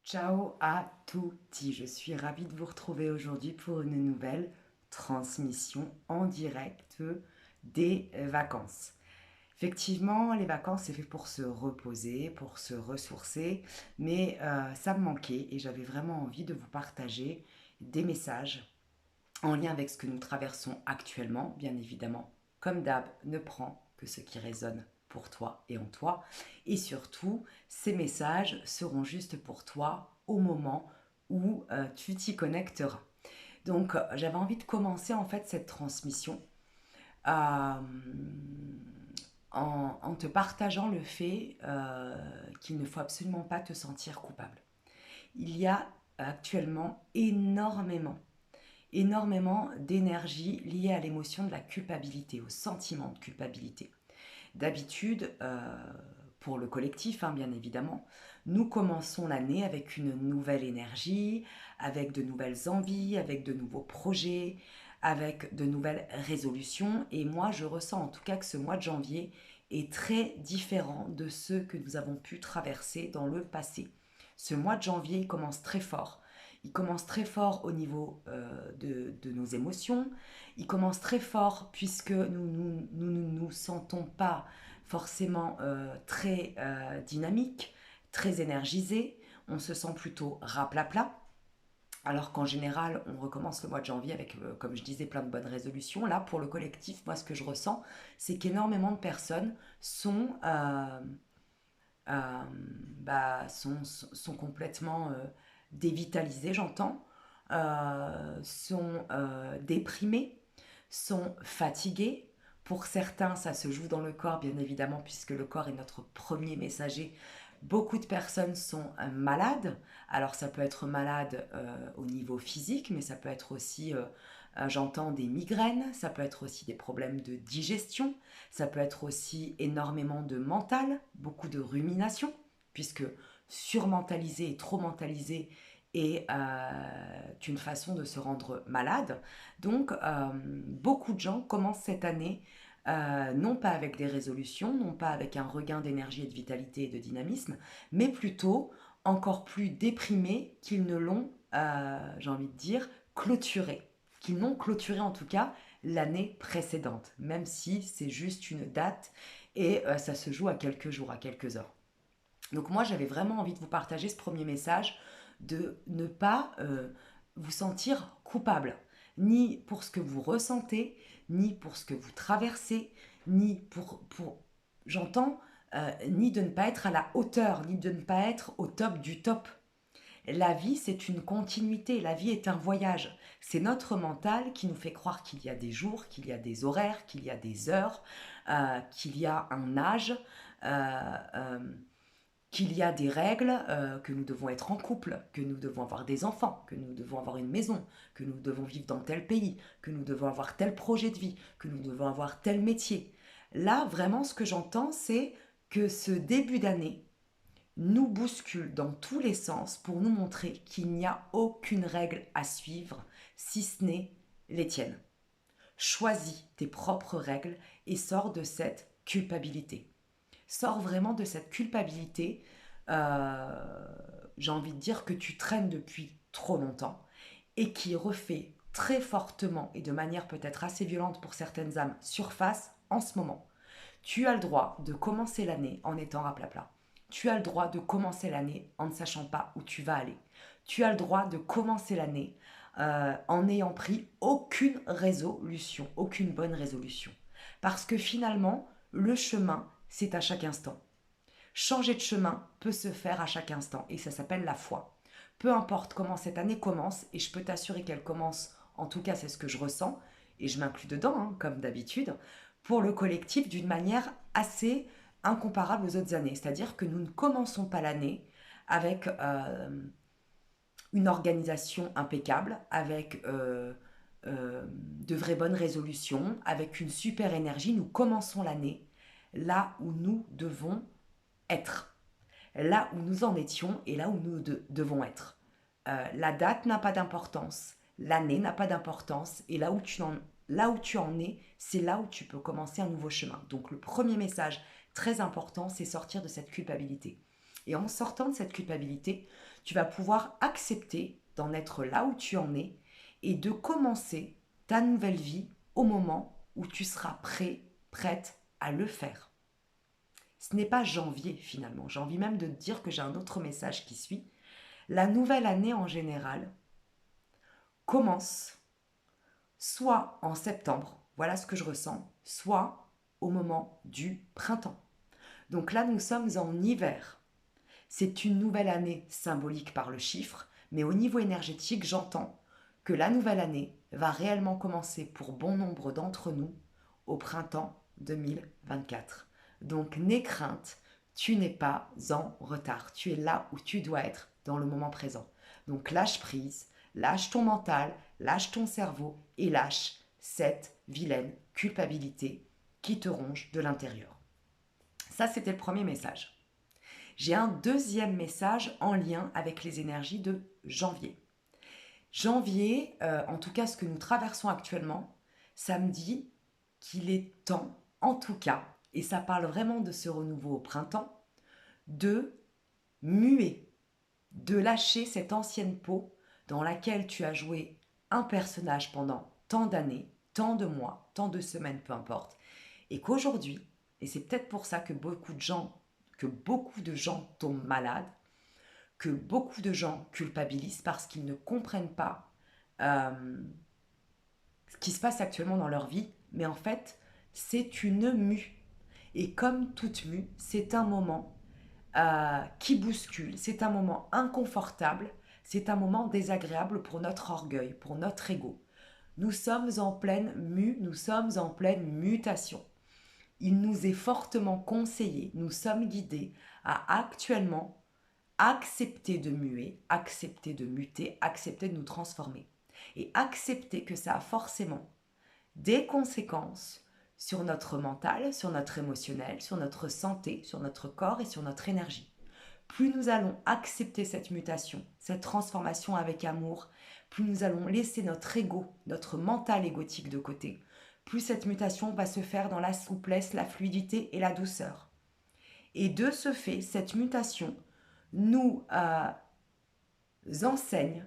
Ciao à tutti, je suis ravie de vous retrouver aujourd'hui pour une nouvelle transmission en direct des vacances. Effectivement, les vacances, c'est fait pour se reposer, pour se ressourcer, mais ça me manquait et j'avais vraiment envie de vous partager des messages en lien avec ce que nous traversons actuellement, bien évidemment. Comme d'hab, ne prends que ce qui résonne pour toi et en toi. Et surtout, ces messages seront juste pour toi au moment où tu t'y connecteras. Donc, j'avais envie de commencer en fait cette transmission euh, en te partageant le fait qu'il ne faut absolument pas te sentir coupable. Il y a actuellement énormément d'énergie liée à l'émotion de la culpabilité, au sentiment de culpabilité. D'habitude, pour le collectif, bien évidemment, nous commençons l'année avec une nouvelle énergie, avec de nouvelles envies, avec de nouveaux projets, avec de nouvelles résolutions. Et moi, je ressens en tout cas que ce mois de janvier est très différent de ceux que nous avons pu traverser dans le passé. Ce mois de janvier il commence très fort. Il commence très fort au niveau de nos émotions. Il commence très fort puisque nous ne nous sentons pas forcément très dynamiques, très énergisés. On se sent plutôt raplapla. Alors qu'en général, on recommence le mois de janvier avec, comme je disais, plein de bonnes résolutions. Là, pour le collectif, moi, ce que je ressens, c'est qu'énormément de personnes euh, sont complètement dévitalisées, j'entends, sont déprimées, sont fatiguées. Pour certains, ça se joue dans le corps, bien évidemment, puisque le corps est notre premier messager. Beaucoup de personnes sont malades. Alors ça peut être malade au niveau physique, mais ça peut être aussi, j'entends, des migraines, ça peut être aussi des problèmes de digestion, ça peut être aussi énormément de mental, beaucoup de rumination, puisque surmentaliser et trop mentaliser est une façon de se rendre malade. Donc, beaucoup de gens commencent cette année non pas avec des résolutions, non pas avec un regain d'énergie et de vitalité et de dynamisme, mais plutôt encore plus déprimés qu'ils ne l'ont, j'ai envie de dire, clôturé. Qu'ils n'ont clôturé en tout cas l'année précédente, même si c'est juste une date et ça se joue à quelques jours, à quelques heures. Donc moi, j'avais vraiment envie de vous partager ce premier message de ne pas vous sentir coupable, ni pour ce que vous ressentez, ni pour ce que vous traversez, ni pour j'entends, ni de ne pas être à la hauteur, ni de ne pas être au top du top. La vie, c'est une continuité, la vie est un voyage. C'est notre mental qui nous fait croire qu'il y a des jours, qu'il y a des horaires, qu'il y a des heures, qu'il y a un âge. euh, euh, qu'il y a des règles, que nous devons être en couple, que nous devons avoir des enfants, que nous devons avoir une maison, que nous devons vivre dans tel pays, que nous devons avoir tel projet de vie, que nous devons avoir tel métier. Là, vraiment, ce que j'entends, c'est que ce début d'année nous bouscule dans tous les sens pour nous montrer qu'il n'y a aucune règle à suivre, si ce n'est les tiennes. Choisis tes propres règles et sors de cette culpabilité. Sors vraiment de cette culpabilité, euh, j'ai envie de dire, que tu traînes depuis trop longtemps et qui refait très fortement et de manière peut-être assez violente pour certaines âmes surface en ce moment. Tu as le droit de commencer l'année en étant raplapla. Tu as le droit de commencer l'année en ne sachant pas où tu vas aller. Tu as le droit de commencer l'année en n'ayant pris aucune résolution, aucune bonne résolution. Parce que finalement, le chemin, c'est à chaque instant. Changer de chemin peut se faire à chaque instant et ça s'appelle la foi. Peu importe comment cette année commence, et je peux t'assurer qu'elle commence, en tout cas c'est ce que je ressens, et je m'inclus dedans, comme d'habitude, pour le collectif d'une manière assez incomparable aux autres années. C'est-à-dire que nous ne commençons pas l'année avec une organisation impeccable, avec de vraies bonnes résolutions, avec une super énergie. Nous commençons l'année là où nous devons être, là où nous en étions et là où nous devons être. La date n'a pas d'importance, l'année n'a pas d'importance, et là où tu en es, c'est là où tu peux commencer un nouveau chemin. Donc le premier message très important, c'est sortir de cette culpabilité. Et en sortant de cette culpabilité, tu vas pouvoir accepter d'en être là où tu en es et de commencer ta nouvelle vie au moment où tu seras prêt, prête à le faire. Ce n'est pas janvier finalement. J'ai envie même de te dire que j'ai un autre message qui suit. La nouvelle année en général commence soit en septembre, voilà ce que je ressens, soit au moment du printemps. Donc là, nous sommes en hiver. C'est une nouvelle année symbolique par le chiffre, mais au niveau énergétique, j'entends que la nouvelle année va réellement commencer pour bon nombre d'entre nous au printemps 2024. Donc n'aie crainte, tu n'es pas en retard, tu es là où tu dois être dans le moment présent. Donc lâche prise, lâche ton mental, lâche ton cerveau et lâche cette vilaine culpabilité qui te ronge de l'intérieur. Ça, c'était le premier message. J'ai un deuxième message en lien avec les énergies de janvier. Janvier, en tout cas ce que nous traversons actuellement, ça me dit qu'il est temps, en tout cas, et ça parle vraiment de ce renouveau au printemps, de muer, de lâcher cette ancienne peau dans laquelle tu as joué un personnage pendant tant d'années, tant de mois, tant de semaines, peu importe, et qu'aujourd'hui, et c'est peut-être pour ça que beaucoup de gens tombent malades, que beaucoup de gens culpabilisent parce qu'ils ne comprennent pas euh, ce qui se passe actuellement dans leur vie, mais en fait, c'est une mue. Et comme toute mue, c'est un moment qui bouscule, c'est un moment inconfortable, c'est un moment désagréable pour notre orgueil, pour notre ego. Nous sommes en pleine mue, nous sommes en pleine mutation. Il nous est fortement conseillé, nous sommes guidés à actuellement accepter de muer, accepter de muter, accepter de nous transformer. Et accepter que ça a forcément des conséquences sur notre mental, sur notre émotionnel, sur notre santé, sur notre corps et sur notre énergie. Plus nous allons accepter cette mutation, cette transformation avec amour, plus nous allons laisser notre ego, notre mental égotique de côté, plus cette mutation va se faire dans la souplesse, la fluidité et la douceur. Et de ce fait, cette mutation nous enseigne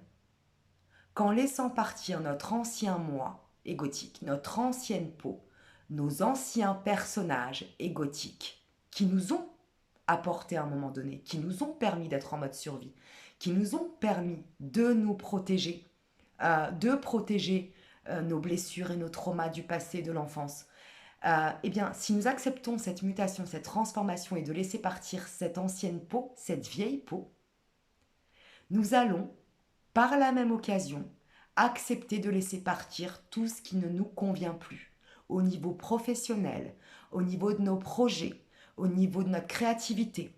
qu'en laissant partir notre ancien moi égotique, notre ancienne peau, nos anciens personnages égotiques qui nous ont apporté à un moment donné, qui nous ont permis d'être en mode survie, qui nous ont permis de nous protéger, de protéger nos blessures et nos traumas du passé, de l'enfance. Eh bien, si nous acceptons cette mutation, cette transformation et de laisser partir cette ancienne peau, cette vieille peau, nous allons, par la même occasion, accepter de laisser partir tout ce qui ne nous convient plus, au niveau professionnel, au niveau de nos projets, au niveau de notre créativité,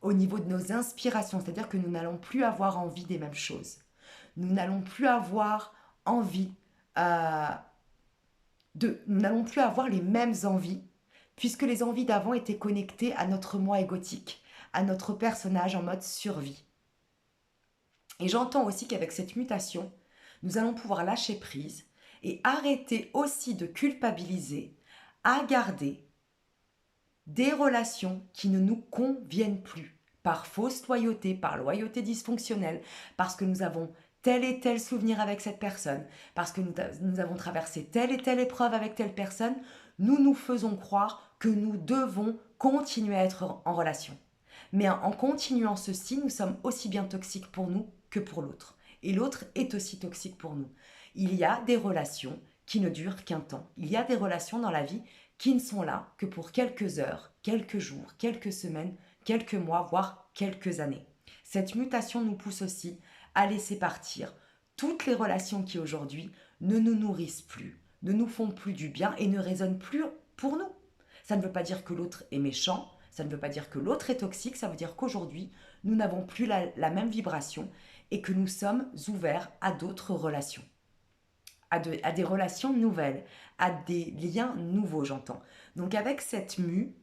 au niveau de nos inspirations, c'est-à-dire que nous n'allons plus avoir envie des mêmes choses. Nous n'allons plus avoir envie nous n'allons plus avoir les mêmes envies, puisque les envies d'avant étaient connectées à notre moi égotique, à notre personnage en mode survie. Et j'entends aussi qu'avec cette mutation, nous allons pouvoir lâcher prise et arrêter aussi de culpabiliser à garder des relations qui ne nous conviennent plus, par fausse loyauté, par loyauté dysfonctionnelle, parce que nous avons tel et tel souvenir avec cette personne, parce que nous avons traversé telle et telle épreuve avec telle personne, nous nous faisons croire que nous devons continuer à être en relation. Mais en continuant ceci, nous sommes aussi bien toxiques pour nous que pour l'autre. Et l'autre est aussi toxique pour nous. Il y a des relations qui ne durent qu'un temps. Il y a des relations dans la vie qui ne sont là que pour quelques heures, quelques jours, quelques semaines, quelques mois, voire quelques années. Cette mutation nous pousse aussi à laisser partir toutes les relations qui aujourd'hui ne nous nourrissent plus, ne nous font plus du bien et ne résonnent plus pour nous. Ça ne veut pas dire que l'autre est méchant, ça ne veut pas dire que l'autre est toxique, ça veut dire qu'aujourd'hui, nous n'avons plus la même vibration et que nous sommes ouverts à d'autres relations, à des relations nouvelles, à des liens nouveaux, j'entends. Donc avec cette mue,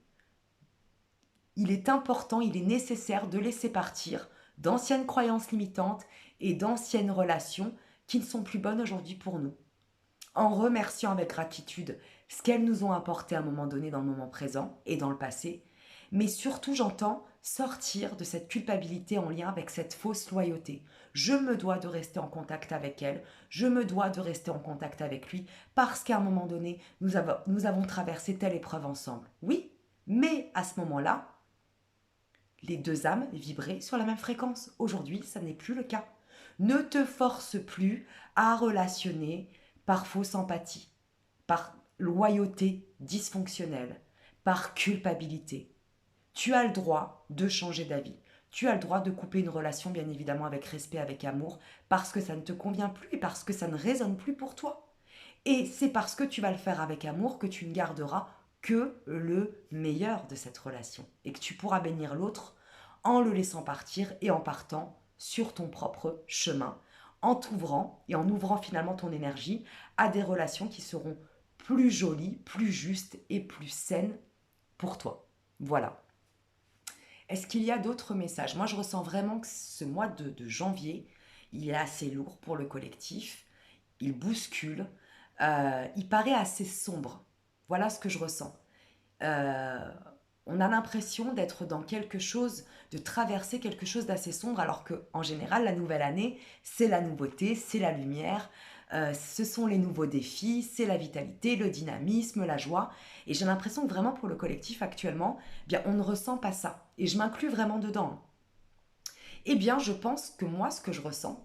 il est important, il est nécessaire de laisser partir d'anciennes croyances limitantes et d'anciennes relations qui ne sont plus bonnes aujourd'hui pour nous. En remerciant avec gratitude ce qu'elles nous ont apporté à un moment donné dans le moment présent et dans le passé, mais surtout j'entends sortir de cette culpabilité en lien avec cette fausse loyauté. Je me dois de rester en contact avec elle, je me dois de rester en contact avec lui, parce qu'à un moment donné, nous avons traversé telle épreuve ensemble. Oui, mais à ce moment-là, les deux âmes vibraient sur la même fréquence. Aujourd'hui, ça n'est plus le cas. Ne te force plus à relationner par fausse empathie, par loyauté dysfonctionnelle, par culpabilité. Tu as le droit de changer d'avis. Tu as le droit de couper une relation, bien évidemment, avec respect, avec amour, parce que ça ne te convient plus et parce que ça ne résonne plus pour toi. Et c'est parce que tu vas le faire avec amour que tu ne garderas que le meilleur de cette relation et que tu pourras bénir l'autre en le laissant partir et en partant sur ton propre chemin, en t'ouvrant et en ouvrant finalement ton énergie à des relations qui seront plus jolies, plus justes et plus saines pour toi. Voilà. Est-ce qu'il y a d'autres messages? Moi, je ressens vraiment que ce mois de janvier, il est assez lourd pour le collectif. Il bouscule. Il paraît assez sombre. Voilà ce que je ressens. Euh, on a l'impression d'être dans quelque chose, de traverser quelque chose d'assez sombre, alors que en général, la nouvelle année, c'est la nouveauté, c'est la lumière, ce sont les nouveaux défis, c'est la vitalité, le dynamisme, la joie. Et j'ai l'impression que vraiment pour le collectif actuellement, eh bien, on ne ressent pas ça. Et je m'inclus vraiment dedans. Eh bien, je pense que moi, ce que je ressens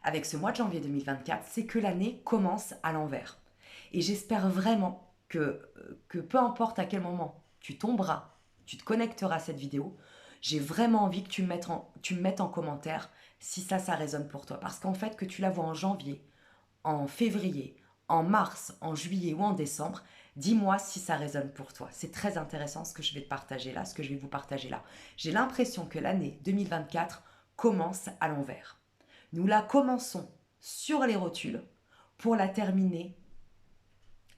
avec ce mois de janvier 2024, c'est que l'année commence à l'envers. Et j'espère vraiment que peu importe à quel moment tu tomberas, tu te connecteras à cette vidéo, j'ai vraiment envie que tu me mettes en commentaire si ça résonne pour toi. Parce qu'en fait, que tu la vois en janvier, en février, en mars, en juillet ou en décembre, dis-moi si ça résonne pour toi. C'est très intéressant ce que je vais te partager là, ce que je vais vous partager là. J'ai l'impression que l'année 2024 commence à l'envers. Nous la commençons sur les rotules pour la terminer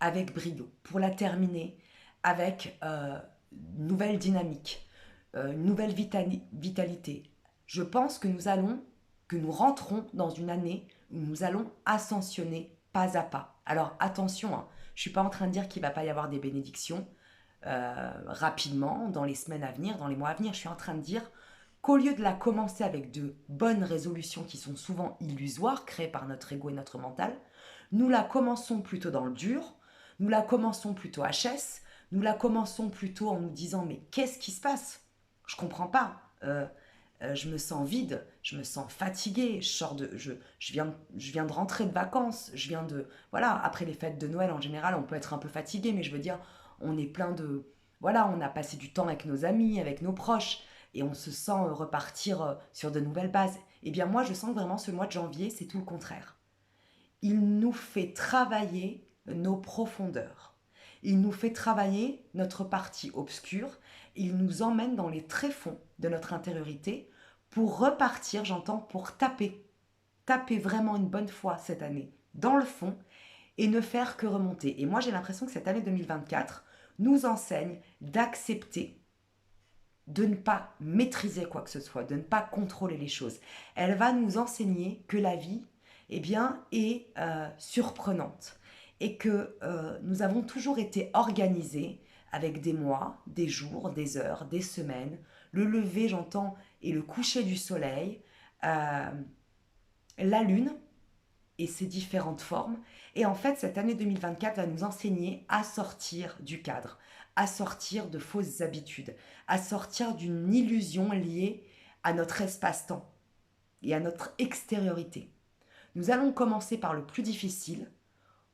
avec brio, pour la terminer avec une nouvelle dynamique, une nouvelle vitalité. Je pense que nous rentrons dans une année où nous allons ascensionner pas à pas. Alors attention, hein, je ne suis pas en train de dire qu'il ne va pas y avoir des bénédictions rapidement, dans les semaines à venir, dans les mois à venir. Je suis en train de dire qu'au lieu de la commencer avec de bonnes résolutions qui sont souvent illusoires, créées par notre ego et notre mental, nous la commençons plutôt dans le dur, nous la commençons plutôt HS, nous la commençons plutôt en nous disant mais qu'est-ce qui se passe? Je comprends pas. Je me sens vide, je me sens fatiguée, je viens de rentrer de vacances, je viens de... Voilà, après les fêtes de Noël en général, on peut être un peu fatigué, mais je veux dire, on est plein de... Voilà, on a passé du temps avec nos amis, avec nos proches, et on se sent repartir sur de nouvelles bases. Eh bien moi, je sens que vraiment ce mois de janvier, c'est tout le contraire. Il nous fait travailler nos profondeurs. Il nous fait travailler notre partie obscure. Il nous emmène dans les tréfonds de notre intériorité pour repartir, j'entends, pour taper vraiment une bonne fois cette année dans le fond et ne faire que remonter. Et moi, j'ai l'impression que cette année 2024 nous enseigne d'accepter de ne pas maîtriser quoi que ce soit, de ne pas contrôler les choses. Elle va nous enseigner que la vie, eh bien, est surprenante et que nous avons toujours été organisés avec des mois, des jours, des heures, des semaines, le lever, j'entends, et le coucher du soleil, la lune et ses différentes formes. Et en fait, cette année 2024 va nous enseigner à sortir du cadre, à sortir de fausses habitudes, à sortir d'une illusion liée à notre espace-temps et à notre extériorité. Nous allons commencer par le plus difficile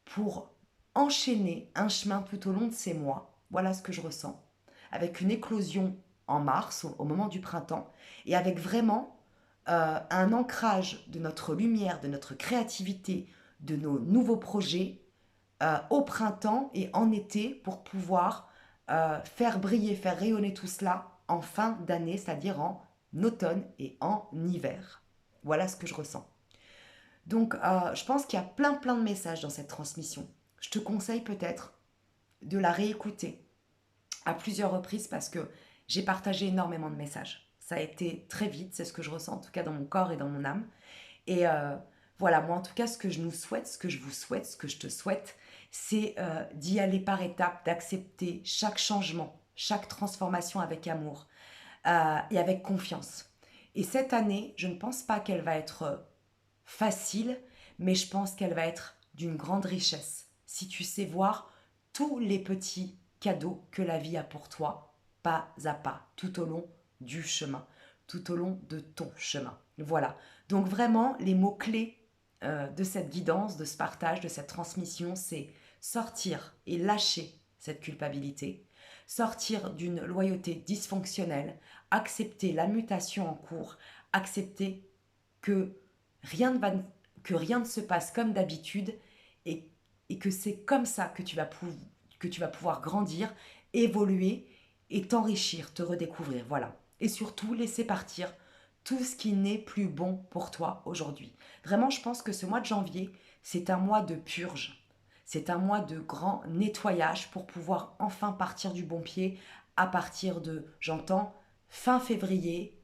pour enchaîner un chemin tout au long de ces mois. Voilà ce que je ressens. Avec une éclosion en mars, au moment du printemps, et avec vraiment un ancrage de notre lumière, de notre créativité, de nos nouveaux projets au printemps et en été pour pouvoir faire briller, faire rayonner tout cela en fin d'année, c'est-à-dire en automne et en hiver. Voilà ce que je ressens. Donc, je pense qu'il y a plein de messages dans cette transmission. Je te conseille peut-être de la réécouter à plusieurs reprises parce que j'ai partagé énormément de messages. Ça a été très vite, c'est ce que je ressens en tout cas dans mon corps et dans mon âme. Et voilà, moi en tout cas, ce que je nous souhaite, ce que je vous souhaite, ce que je te souhaite, c'est d'y aller par étapes, d'accepter chaque changement, chaque transformation avec amour, et avec confiance. Et cette année, je ne pense pas qu'elle va être facile, mais je pense qu'elle va être d'une grande richesse. Si tu sais voir tous les petits cadeaux que la vie a pour toi, pas à pas, tout au long du chemin, tout au long de ton chemin. Voilà. Donc vraiment, les mots-clés de cette guidance, de ce partage, de cette transmission, c'est sortir et lâcher cette culpabilité, sortir d'une loyauté dysfonctionnelle, accepter la mutation en cours, accepter que rien ne, va, que rien ne se passe comme d'habitude et, et que c'est comme ça que tu vas pouvoir grandir, évoluer et t'enrichir, te redécouvrir. Voilà. Et surtout, laisser partir tout ce qui n'est plus bon pour toi aujourd'hui. Vraiment, je pense que ce mois de janvier, c'est un mois de purge. C'est un mois de grand nettoyage pour pouvoir enfin partir du bon pied à partir de, j'entends, fin février,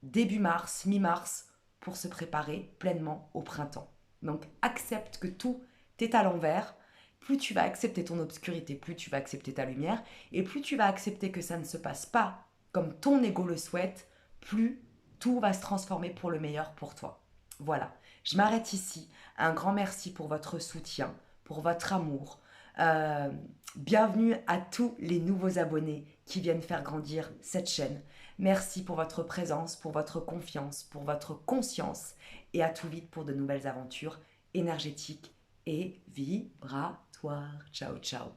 début mars, mi-mars, pour se préparer pleinement au printemps. Donc accepte que tout est à l'envers. Plus tu vas accepter ton obscurité, plus tu vas accepter ta lumière, et plus tu vas accepter que ça ne se passe pas comme ton ego le souhaite, plus tout va se transformer pour le meilleur pour toi. Voilà, je m'arrête ici. Un grand merci pour votre soutien, pour votre amour. Euh, Bienvenue à tous les nouveaux abonnés qui viennent faire grandir cette chaîne. Merci pour votre présence, pour votre confiance, pour votre conscience et à tout vite pour de nouvelles aventures énergétiques et vibratoires. Ciao, ciao.